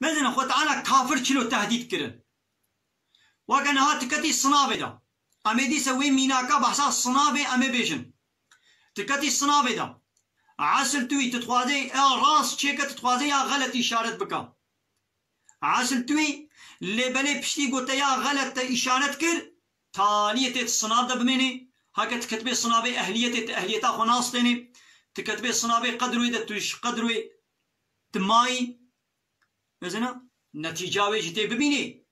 مثلا خو تعالى كافر كيلو تهديد كرن وكان هاتكتي صنابه دا امي دي سوي ميناكا بحسا صنابه امي بيجن تكتي صنابه دا عسل توي تتخوازي يا راس تشيكا تتخوازي يا غلط اشارت بكا عسل توي اللي بلي بشتي قلت يا غلط اشارت كر تالية الصناب دا بميني هكا تكتبي صنابه اهليتا خناصتيني تكتبي صنابه قدروي دا توش قدروي تماي مثلا نتيجة ويجتي ببيني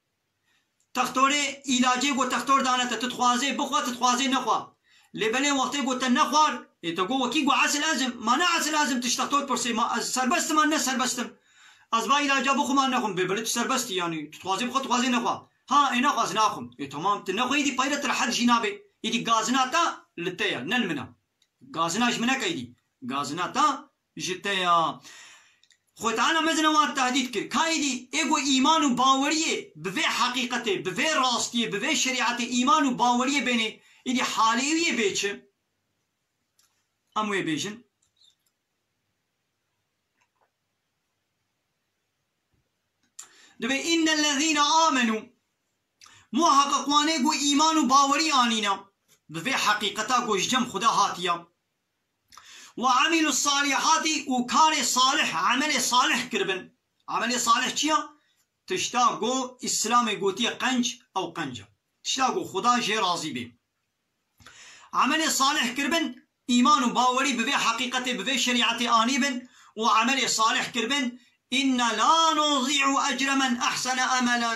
تختوري علاجي قو تختور دانا تتخوازي بخوا تتخوازي نخوا لبلي وقتي قو تنخوار يتقو وكي قو عسل لازم ما نا عسل لازم تشتختور برسي ما سربستم انا سربستم ازبا علاجا بخو ما نخم ببلي سربستي يعني تتخوازي بخوا تتخوازي نخوا ها انا خواز ناخم تمام تنخو يدي بايرت رحل جنابي يدي غازنا تا لتيا نلمنا غازنا جمنا كيدي غازنا تا جتيا خو تعالى مثلا وان تهديد كر كايدي ايغو ايمان و باوريه بفي حقيقته بفي راستيه بفي شريعته ايمان و باوريه بيني يدي حاليه بيچ اموي بيجن دبي ان الذين امنوا محققوان ايغو ايمان و باوريه انينا بفي حقيقته گوش جم خدا هاتيا وعملوا الصالحات وكار صالح عمل صالح كربن عمل صالح چيا تشتاقو اسلام قوتي قنج او قنجة تشتاقو خدا جي راضي بي عمل صالح كربن ايمان وباوري بفي حقيقته بفي شريعته آنيبن وعمل صالح كربن إن لا نضيع أجر من أحسن أملا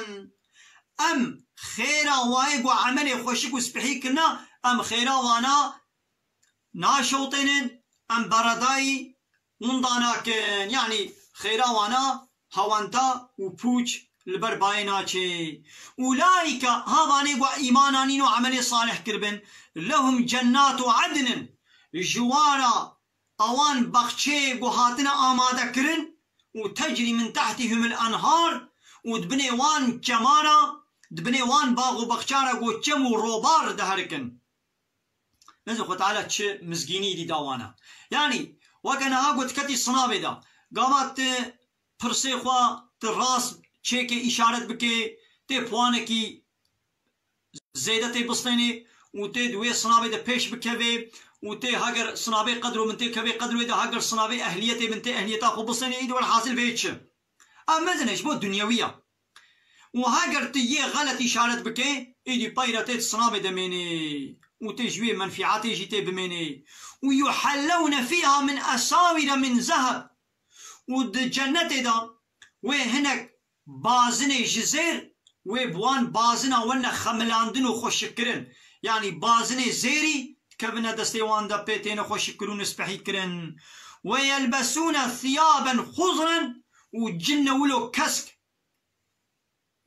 أم خيرا وايقو عمل خوشك وسبحي كنا أم خيرا وانا ناشوطين ام برداي ونداناكن يعني خيرا وانا هوانتا وبوچ البربايناچي اولئك هاواني و ايمانانين وعمل صالح كربن لهم جنات عدن جوارا اوان بخچه گوهاتنا آماده كرن وتجري من تحتهم الانهار ودبني وان جمارا دبني وان باغ وبخچارا گوچم و روبار دهركن نزل خو تعالى تش مزگینی دی داوانا يعني وكان هاقوت كتي صنابه دا قامت پرسي خوا تراس چيكي اشارت بكي تي پوانكي زيدة تي بستيني و تي دوي صنابه دا پیش بكوي و تي هاگر صنابه قدرو من تي كوي قدرو دا هاگر صنابه اهليتي من تي اهليتا خو بستيني ايدو الحاصل بيتش اما زنش بو دنيوية و هاگر تي غلط اشارت بكي ايدي بايرة تي صنابه دميني وتجوي منفعاتي جيتي بميني ويحلون فيها من أساور من ذهب والجنة دا وهناك بازن جزير وبوان بازنا وانا خملاندن وخوشكرن يعني بازن زيري كبنا دستيوان دا بيتين وخوشكرون اسبحي كرن ويلبسون ثيابا خضرا وجن ولو كسك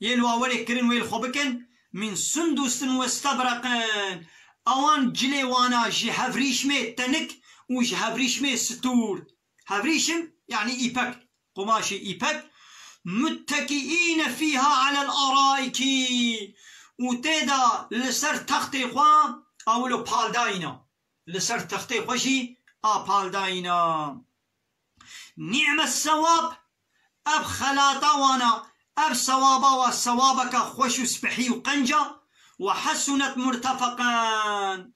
يلو اولي كرن ويلخوبكن من سندس واستبرقن اوان جلي وانا جي هفريشمي تنك وجي هفريشمي ستور هفريشم يعني ايبك قماشي ايبك متكئين فيها على الارائك وتيدا لسر تختي خوا اولو بالداينا لسر تختي خوشي بالداينا نعم الثواب اب خلاطا وانا اب ثوابا وثوابك خوش وسبحي وقنجه وحسنت مرتفقا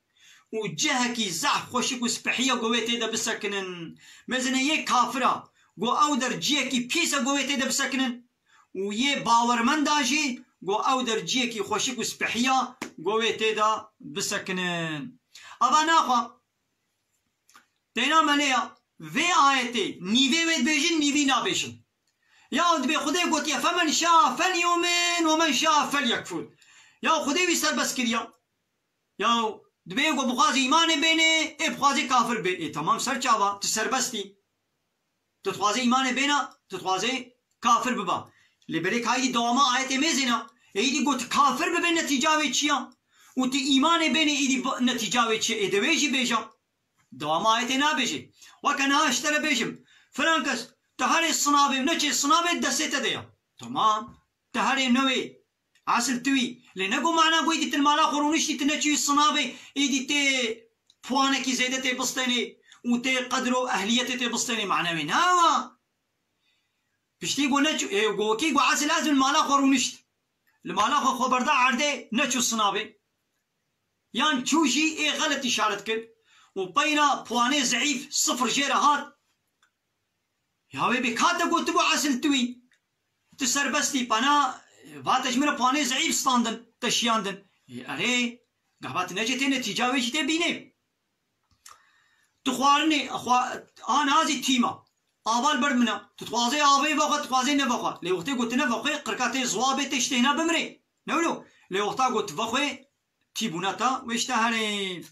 وجهكي زح خوشك وسبحيه قويتي دا بسكنن مزنا يه كافرة قو او در جيكي بيسا قويتي دا بسكنن ويه باورمن داجي قو او در جيكي خوشك وسبحيه قويتي دا بسكنن ابا ناخوا تينا مليا في آيتي نيوي ويد بيجن نيوي نابيشن يا ود بي خدي قوت يا فمن شاء فليؤمن ومن شاء فليكفر يا خدي ويسر بس كريا يا دبي قو بخازي ايمان بينه اي بخازي كافر بي اي تمام سر چاوا تسر بستي تتخازي ايمان بينه تتخازي كافر ببا لبريك هاي دوما آيت ميزنا ايدي قوت كافر ببين نتيجة ويتشيا وتي ايمان بينه ايدي نتيجة ويتشيا اي دويجي بيجا دوما آيت نا بيجي وكان هاشتر بيجم فرانكس تهاري الصنابي ونچه الصنابي دسته ديا تمام تهاري نوي عسل توي لنقو معنا قوي دي تنمالا خورونش دي تنچوي الصنابي ايدي تي فوانكي زيدة تي بسطيني وتي قدرو اهلية تي بسطيني معنوي ناوا بشتي قو نچو قو كي قو عسل لازم المالا خورونشت المالا خبردا عرده نچو الصنابه يعني تشوشي ايه غلط اشارت كد وبينا بواني ضعيف صفر جيرة هات ياوي بكاتا قو تبو عسل توي تسر بستي بنا باتش مرا بواني ضعيف ستاندن تشياندن اري قابات نجتي نتيجة ويش تبيني تخوارني انا هذه تيمة اول برمنا تتوازي ابي بقى تتوازي نبقى لي وقتي قلت نبقى قركاتي زوابي تشتهنا بمري نولو لي وقتا قلت بقى تيبوناتا ويشتهري